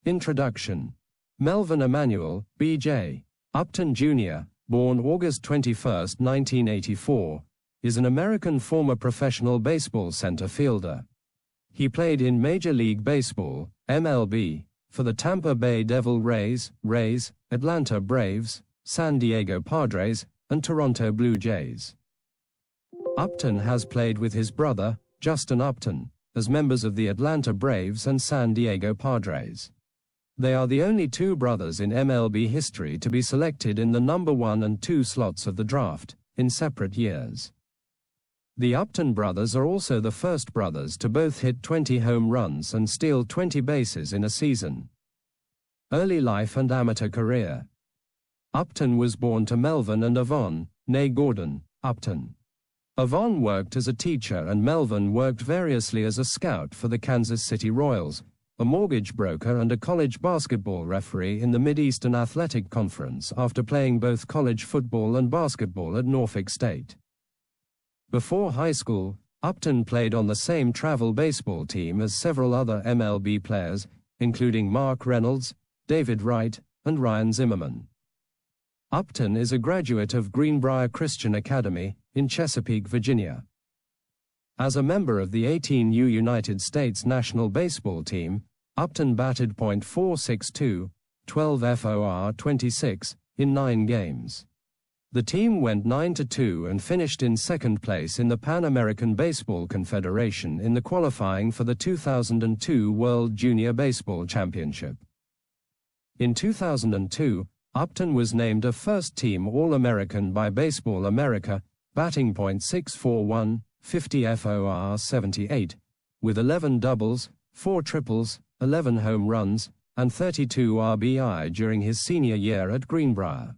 Introduction. Melvin Emmanuel, B.J. Upton Jr., born August 21, 1984, is an American former professional baseball center fielder. He played in Major League Baseball, MLB, for the Tampa Bay Devil Rays, Atlanta Braves, San Diego Padres, and Toronto Blue Jays. Upton has played with his brother, Justin Upton, as members of the Atlanta Braves and San Diego Padres. They are the only two brothers in MLB history to be selected in the number 1 and 2 slots of the draft, in separate years. The Upton brothers are also the first brothers to both hit 20 home runs and steal 20 bases in a season. Early life and amateur career. Upton was born to Melvin and Yvonne, née Gordon, Upton. Yvonne worked as a teacher and Melvin worked variously as a scout for the Kansas City Royals, a mortgage broker and a college basketball referee in the Mid-Eastern Athletic Conference after playing both college football and basketball at Norfolk State. Before high school, Upton played on the same travel baseball team as several other MLB players, including Mark Reynolds, David Wright, and Ryan Zimmerman. Upton is a graduate of Greenbrier Christian Academy in Chesapeake, Virginia. As a member of the 18U United States national baseball team, Upton batted .462, 12 FOR 26, in 9 games. The team went 9-2 and finished in second place in the Pan American Baseball Confederation in the qualifying for the 2002 World Junior Baseball Championship. In 2002, Upton was named a first-team All-American by Baseball America, batting .641, 50 FOR 78, with 11 doubles, 4 triples, 11 home runs, and 32 RBI during his senior year at Greenbrier.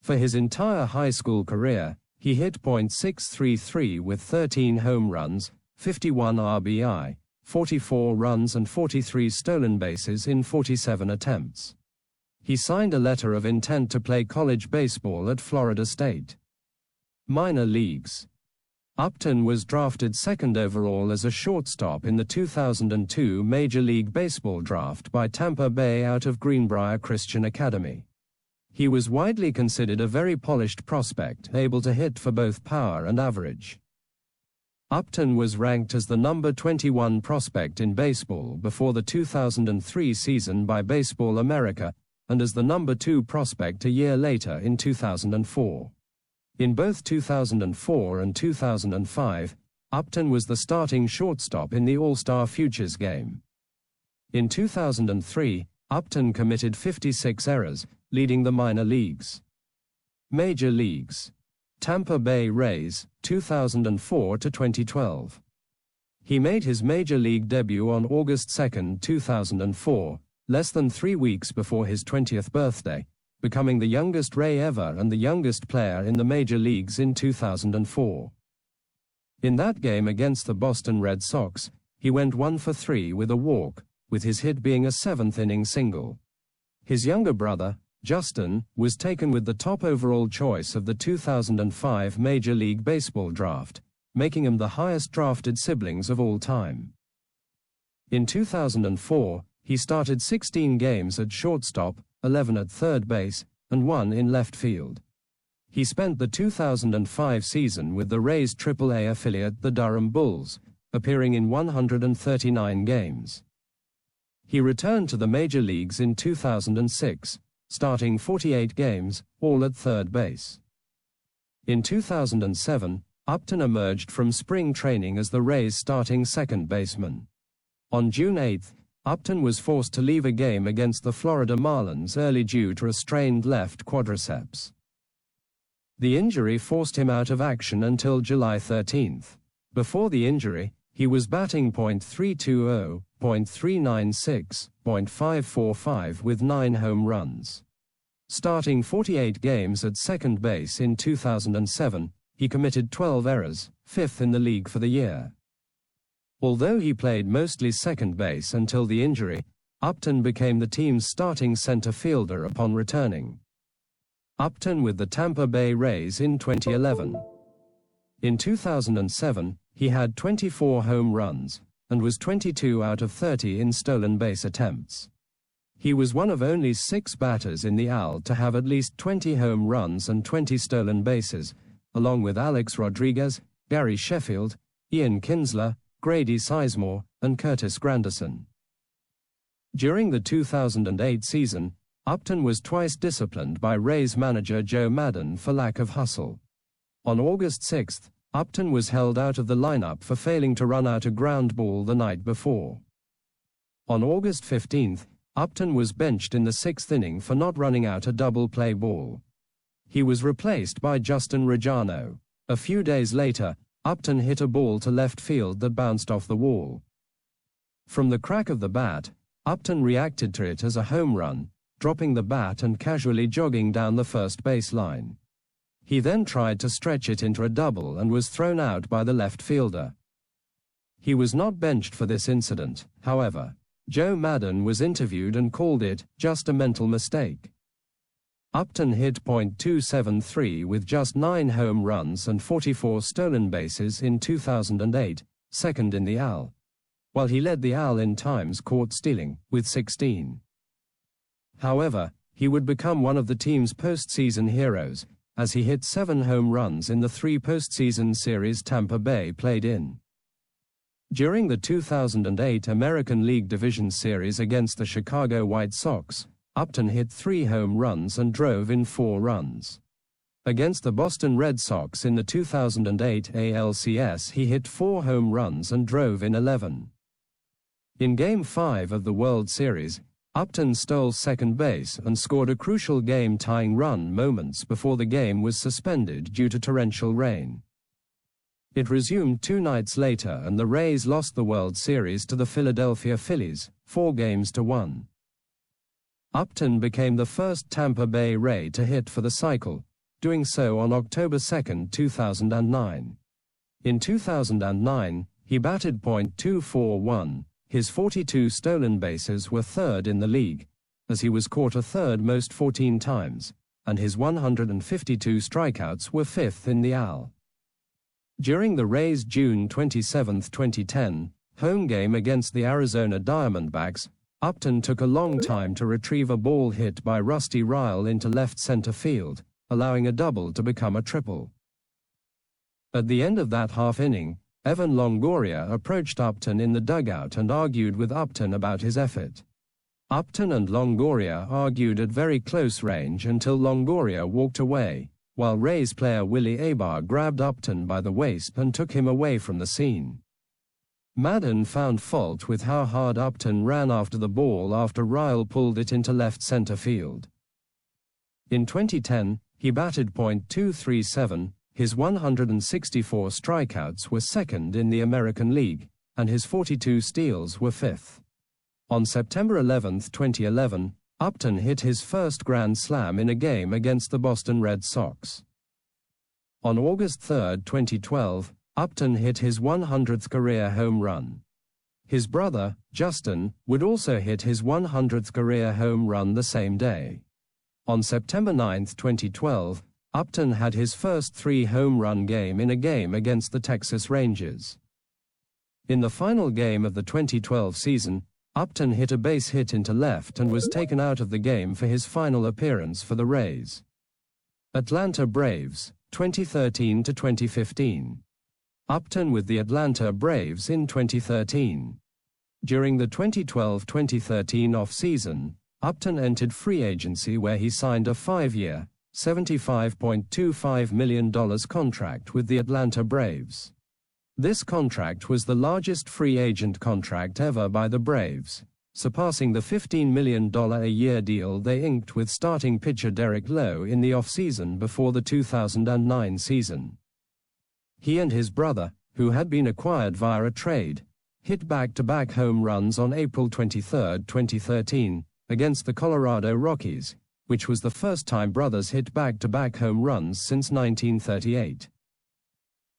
For his entire high school career, he hit .633 with 13 home runs, 51 RBI, 44 runs and 43 stolen bases in 47 attempts. He signed a letter of intent to play college baseball at Florida State. Minor leagues. Upton was drafted second overall as a shortstop in the 2002 Major League Baseball draft by Tampa Bay out of Greenbrier Christian Academy. He was widely considered a very polished prospect, able to hit for both power and average. Upton was ranked as the number 21 prospect in baseball before the 2003 season by Baseball America, and as the number 2 prospect a year later in 2004. In both 2004 and 2005, Upton was the starting shortstop in the All-Star Futures game. In 2003, Upton committed 56 errors, leading the minor leagues. Major leagues. Tampa Bay Rays, 2004 to 2012. He made his major league debut on August 2, 2004, less than 3 weeks before his 20th birthday, becoming the youngest Ray ever and the youngest player in the major leagues in 2004. In that game against the Boston Red Sox, he went 1 for 3 with a walk, with his hit being a 7th-inning single. His younger brother, Justin, was taken with the top overall choice of the 2005 Major League Baseball draft, making him the highest drafted siblings of all time. In 2004, he started 16 games at shortstop, 11 at third base, and 1 in left field. He spent the 2005 season with the Rays' AAA affiliate the Durham Bulls, appearing in 139 games. He returned to the major leagues in 2006, starting 48 games, all at third base. In 2007, Upton emerged from spring training as the Rays' starting second baseman. On June 8, Upton was forced to leave a game against the Florida Marlins early due to a strained left quadriceps. The injury forced him out of action until July 13. Before the injury, he was batting .320, .396, .545 with 9 home runs. Starting 48 games at second base in 2007, he committed 12 errors, 5th in the league for the year. Although he played mostly second base until the injury, Upton became the team's starting center fielder upon returning. Upton with the Tampa Bay Rays in 2011. In 2007, he had 24 home runs, and was 22 out of 30 in stolen base attempts. He was one of only 6 batters in the AL to have at least 20 home runs and 20 stolen bases, along with Alex Rodriguez, Gary Sheffield, Ian Kinsler, Grady Sizemore, and Curtis Granderson. During the 2008 season, Upton was twice disciplined by Rays manager Joe Maddon for lack of hustle. On August 6, Upton was held out of the lineup for failing to run out a ground ball the night before. On August 15, Upton was benched in the 6th inning for not running out a double play ball. He was replaced by Justin Reggiano. A few days later, Upton hit a ball to left field that bounced off the wall. From the crack of the bat, Upton reacted to it as a home run, dropping the bat and casually jogging down the first base line. He then tried to stretch it into a double and was thrown out by the left fielder. He was not benched for this incident, however. Joe Maddon was interviewed and called it just a mental mistake. Upton hit .273 with just 9 home runs and 44 stolen bases in 2008, second in the AL, while he led the AL in times caught stealing, with 16. However, he would become one of the team's postseason heroes, as he hit 7 home runs in the 3 postseason series Tampa Bay played in. During the 2008 American League Division Series against the Chicago White Sox, Upton hit 3 home runs and drove in 4 runs. Against the Boston Red Sox in the 2008 ALCS, he hit 4 home runs and drove in 11. In Game 5 of the World Series, Upton stole second base and scored a crucial game-tying run moments before the game was suspended due to torrential rain. It resumed 2 nights later and the Rays lost the World Series to the Philadelphia Phillies, 4-1. Upton became the first Tampa Bay Ray to hit for the cycle, doing so on October 2, 2009. In 2009, he batted .241. His 42 stolen bases were 3rd in the league, as he was caught a 3rd most 14 times, and his 152 strikeouts were 5th in the AL. During the Rays' June 27, 2010, home game against the Arizona Diamondbacks, Upton took a long time to retrieve a ball hit by Rusty Ryle into left center field, allowing a double to become a triple. At the end of that half inning, Evan Longoria approached Upton in the dugout and argued with Upton about his effort. Upton and Longoria argued at very close range until Longoria walked away, while Rays player Willie Abar grabbed Upton by the waist and took him away from the scene. Maddon found fault with how hard Upton ran after the ball after Ryle pulled it into left center field. In 2010, he batted .237, his 164 strikeouts were 2nd in the American League, and his 42 steals were 5th. On September 11, 2011, Upton hit his first grand slam in a game against the Boston Red Sox. On August 3, 2012, Upton hit his 100th career home run. His brother, Justin, would also hit his 100th career home run the same day. On September 9, 2012, Upton had his first 3 home run game in a game against the Texas Rangers. In the final game of the 2012 season, Upton hit a base hit into left and was taken out of the game for his final appearance for the Rays. Atlanta Braves, 2013 to 2015. Upton with the Atlanta Braves in 2013. During the 2012-2013 off-season, Upton entered free agency where he signed a 5-year, $75.25 million contract with the Atlanta Braves. This contract was the largest free agent contract ever by the Braves, surpassing the $15 million a year deal they inked with starting pitcher Derek Lowe in the offseason before the 2009 season. He and his brother, who had been acquired via a trade, hit back-to-back home runs on April 23, 2013, against the Colorado Rockies, which was the first time brothers hit back-to-back home runs since 1938.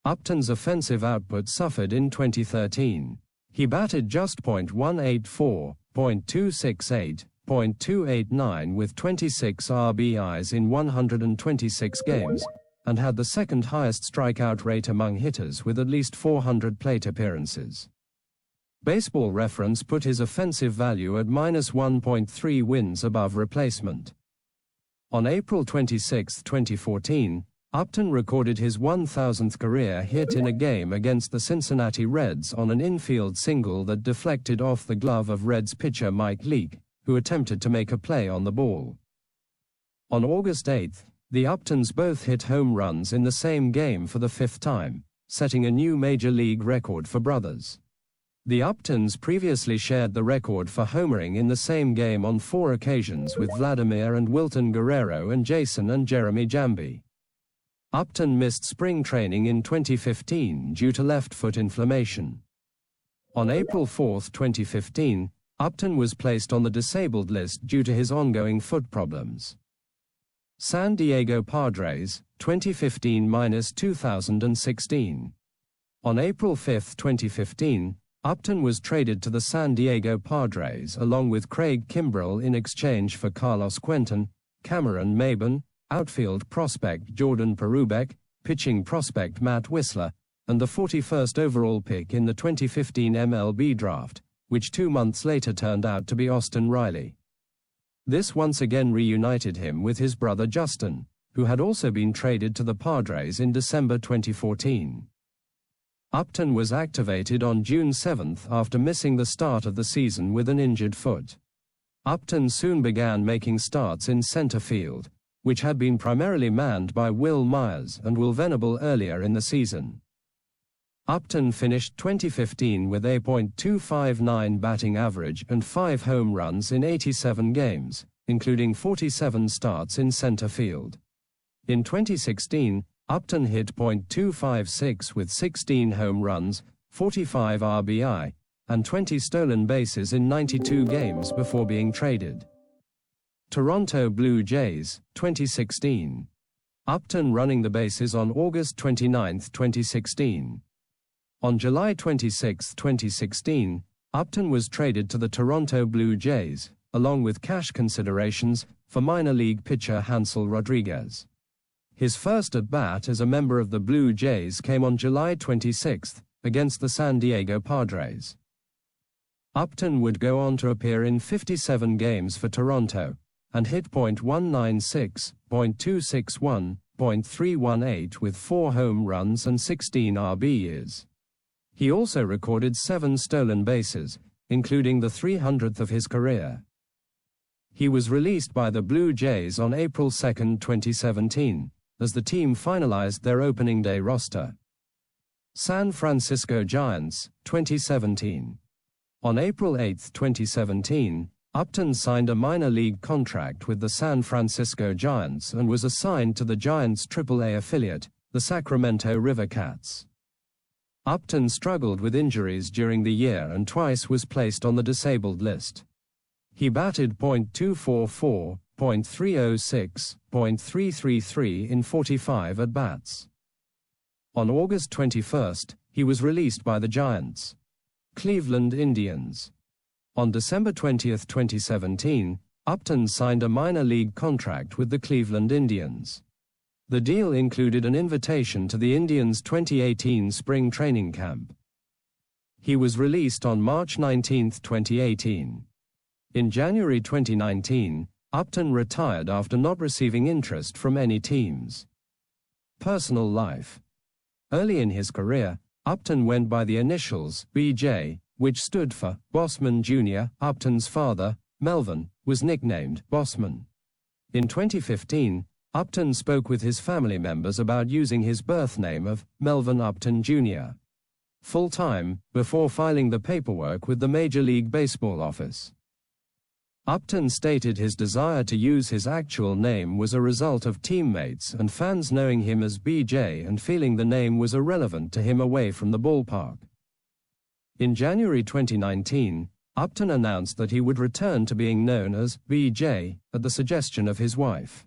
Upton's offensive output suffered in 2013. He batted just .184, .268, .289 with 26 RBIs in 126 games, and had the second highest strikeout rate among hitters with at least 400 plate appearances. Baseball Reference put his offensive value at -1.3 wins above replacement. On April 26, 2014, Upton recorded his 1,000th career hit in a game against the Cincinnati Reds on an infield single that deflected off the glove of Reds pitcher Mike Leake, who attempted to make a play on the ball. On August 8, the Uptons both hit home runs in the same game for the 5th time, setting a new Major League record for brothers. The Uptons previously shared the record for homering in the same game on 4 occasions with Vladimir and Wilton Guerrero and Jason and Jeremy Jambi. Upton missed spring training in 2015 due to left foot inflammation. On April 4, 2015, Upton was placed on the disabled list due to his ongoing foot problems. San Diego Padres, 2015–2016. On April 5, 2015, Upton was traded to the San Diego Padres along with Craig Kimbrell in exchange for Carlos Quentin, Cameron Maybin, outfield prospect Jordan Perubeck, pitching prospect Matt Whistler, and the 41st overall pick in the 2015 MLB draft, which 2 months later turned out to be Austin Riley. This once again reunited him with his brother Justin, who had also been traded to the Padres in December 2014. Upton was activated on June 7 after missing the start of the season with an injured foot. Upton soon began making starts in center field, which had been primarily manned by Will Myers and Will Venable earlier in the season. Upton finished 2015 with a .259 batting average and 5 home runs in 87 games, including 47 starts in center field. In 2016, Upton hit .256 with 16 home runs, 45 RBI, and 20 stolen bases in 92 games before being traded. Toronto Blue Jays, 2016. Upton running the bases on August 29, 2016. On July 26, 2016, Upton was traded to the Toronto Blue Jays, along with cash considerations, for minor league pitcher Hansel Rodriguez. His first at-bat as a member of the Blue Jays came on July 26 against the San Diego Padres. Upton would go on to appear in 57 games for Toronto, and hit .196, .261, .318 with 4 home runs and 16 RBIs. He also recorded 7 stolen bases, including the 300th of his career. He was released by the Blue Jays on April 2, 2017, as the team finalized their opening day roster. San Francisco Giants, 2017. On April 8, 2017, Upton signed a minor league contract with the San Francisco Giants and was assigned to the Giants' AAA affiliate, the Sacramento River Cats. Upton struggled with injuries during the year and twice was placed on the disabled list. He batted .244, .306, .333 in 45 at-bats. On August 21, he was released by the Giants. Cleveland Indians. On December 20, 2017, Upton signed a minor league contract with the Cleveland Indians. The deal included an invitation to the Indians' 2018 spring training camp. He was released on March 19, 2018. In January 2019, Upton retired after not receiving interest from any teams. Personal life. Early in his career, Upton went by the initials BJ, which stood for Bossman Jr. Upton's father, Melvin, was nicknamed Bossman. In 2015, Upton spoke with his family members about using his birth name of Melvin Upton Jr. full-time, before filing the paperwork with the Major League Baseball office. Upton stated his desire to use his actual name was a result of teammates and fans knowing him as BJ and feeling the name was irrelevant to him away from the ballpark. In January 2019, Upton announced that he would return to being known as BJ, at the suggestion of his wife.